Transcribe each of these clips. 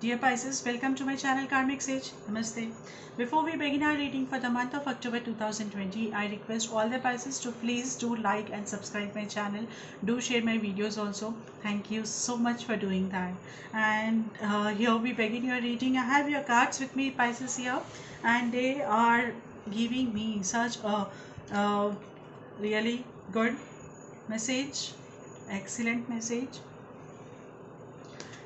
Dear Pisces, welcome to my channel Karmic Sage. Namaste. Before we begin our reading for the month of October 2020, I request all the Pisces to please do like and subscribe my channel. Do share my videos also. Thank you so much for doing that. And here we begin your reading. I have your cards with me, Pisces, here, and they are giving me such a really good message, excellent message.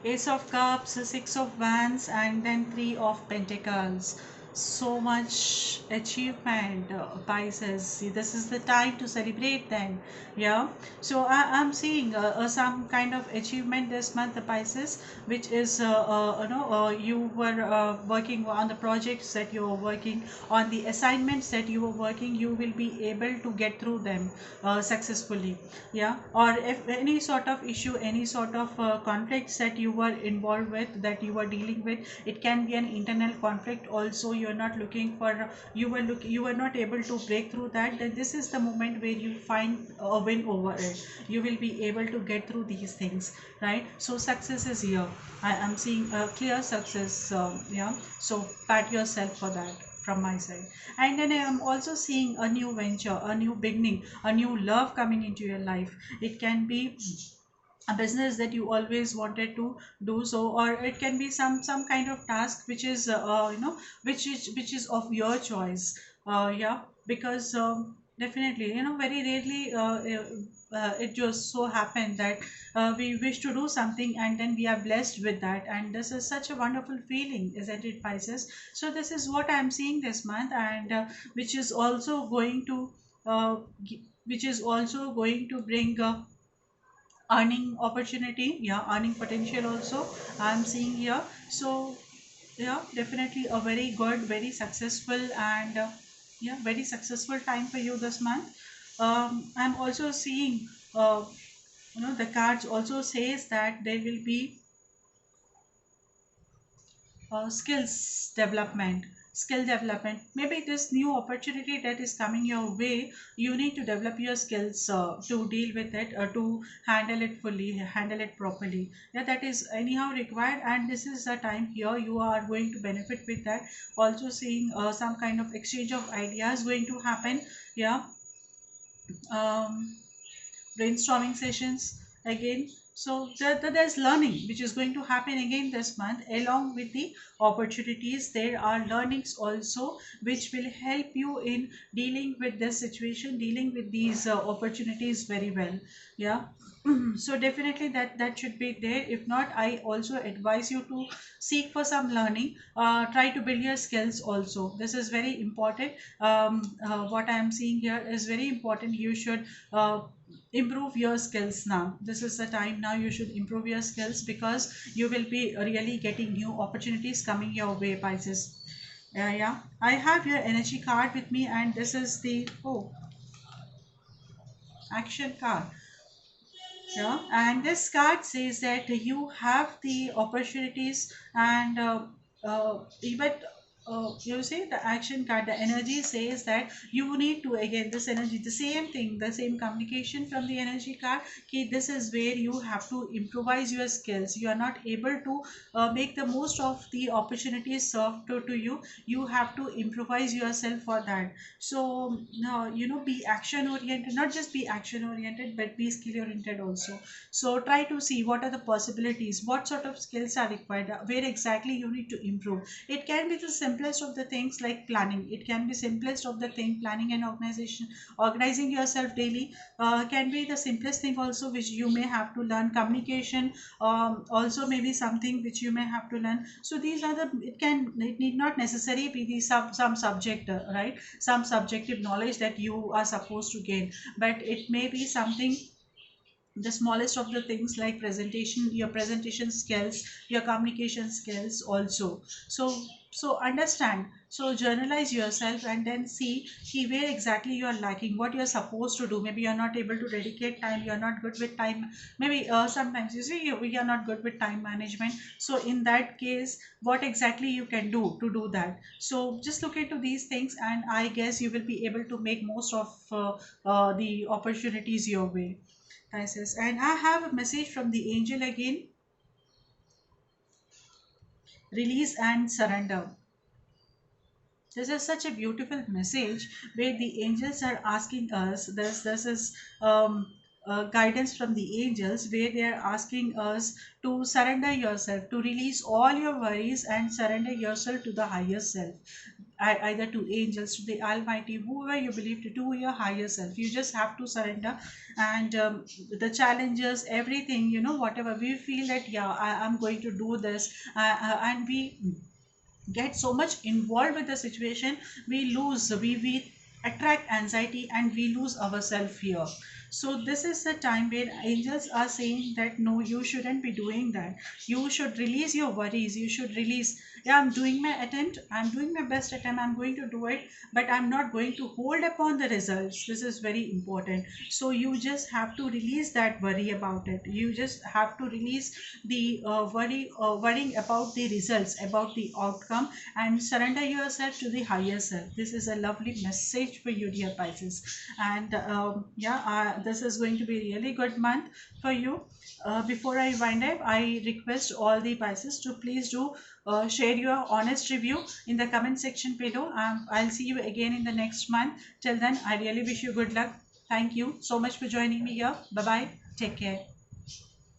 Ace of Cups, Six of Wands, and then Three of Pentacles. So much achievement, Pisces. See, this is the time to celebrate then. Yeah. So I'm seeing some kind of achievement this month, the Pisces, which is you were working on the projects that you were working on, the assignments that you were working. You will be able to get through them successfully. Yeah. Or if any sort of issue, any sort of conflicts that you were involved with, that you were dealing with, it can be an internal conflict also. You are not looking for, you were not able to break through that. Then this is the moment where you find a win over it. You will be able to get through these things, right? So success is here. I am seeing a clear success. Yeah. So pat yourself for that from my side. And then I am also seeing a new venture, a new beginning, a new love coming into your life. It can be a business that you always wanted to do so, or it can be some kind of task which is which is of your choice. Yeah, because definitely, very rarely it just so happened that we wish to do something and then we are blessed with that, and this is such a wonderful feeling, isn't it, Pisces? So this is what I am seeing this month, and which is also going to uh, which is also going to bring earning opportunity, yeah, earning potential also I'm seeing here. So yeah, definitely a very good, very successful, and yeah, very successful time for you this month. I'm also seeing the cards also says that there will be skill development. Maybe this new opportunity that is coming your way, you need to develop your skills to deal with it, to handle it fully, handle it properly. Yeah, that is anyhow required, and this is the time here you are going to benefit with that. Also seeing some kind of exchange of ideas going to happen. Yeah. um, Brainstorming sessions again. So there's learning which is going to happen again this month. Along with the opportunities, there are learnings also which will help you in dealing with this situation, dealing with these opportunities very well. Yeah. So definitely that should be there. If not, I also advise you to seek for some learning. Try to build your skills also. This is very important. What I am seeing here is very important. You should improve your skills now. This is the time now you should improve your skills, because you will be really getting new opportunities coming your way, Pisces. Yeah, I have your energy card with me, and this is the action card. Yeah, and this card says that you have the opportunities, and even you see the action card, the energy says that you need to, again, this energy, the same thing, the same communication from the energy card. Okay, this is where you have to improvise your skills. You are not able to make the most of the opportunities served to you. You have to improvise yourself for that. So be action oriented, not just be action oriented, but be skill oriented also. So try to see what are the possibilities, what sort of skills are required, where exactly you need to improve. It can be the simplest of the things like planning. It can be simplest of the thing, planning and organization, organizing yourself daily. Can be the simplest thing also which you may have to learn. Communication also maybe something which you may have to learn. So these are the, it need not necessarily be the some subject, right, some subjective knowledge that you are supposed to gain, but it may be something, the smallest of the things, like presentation, your presentation skills, your communication skills also. So understand, so journalize yourself, and then see where exactly you are lacking, what you are supposed to do. Maybe you are not able to dedicate time, you are not good with time. Maybe sometimes you see we are not good with time management. So in that case, what exactly you can do to do that. So just look into these things, and I guess you will be able to make most of the opportunities your way, Isis. And I have a message from the angel again. release and surrender. This is such a beautiful message where the angels are asking us. This is guidance from the angels where they are asking us to surrender yourself, to release all your worries and surrender yourself to the higher self, either to angels, to the Almighty, whoever you believe, to your higher self. You just have to surrender, and the challenges, everything, whatever we feel that, yeah, I'm going to do this, and we get so much involved with the situation, we attract anxiety and we lose ourselves here. So this is the time where angels are saying that no, you shouldn't be doing that. You should release your worries. You should release, yeah, I'm doing my attempt, I'm doing my best attempt, I'm going to do it, but I'm not going to hold upon the results. This is very important. So you just have to release that worry about it. You just have to release the worrying about the results, about the outcome, and surrender yourself to the higher self. This is a lovely message for you, dear Pisces. And yeah, this is going to be a really good month for you. Before I wind up, I request all the Pisces to please do share your honest review in the comment section below. I'll see you again in the next month. Till then, I really wish you good luck. Thank you so much for joining me here. Bye bye. Take care.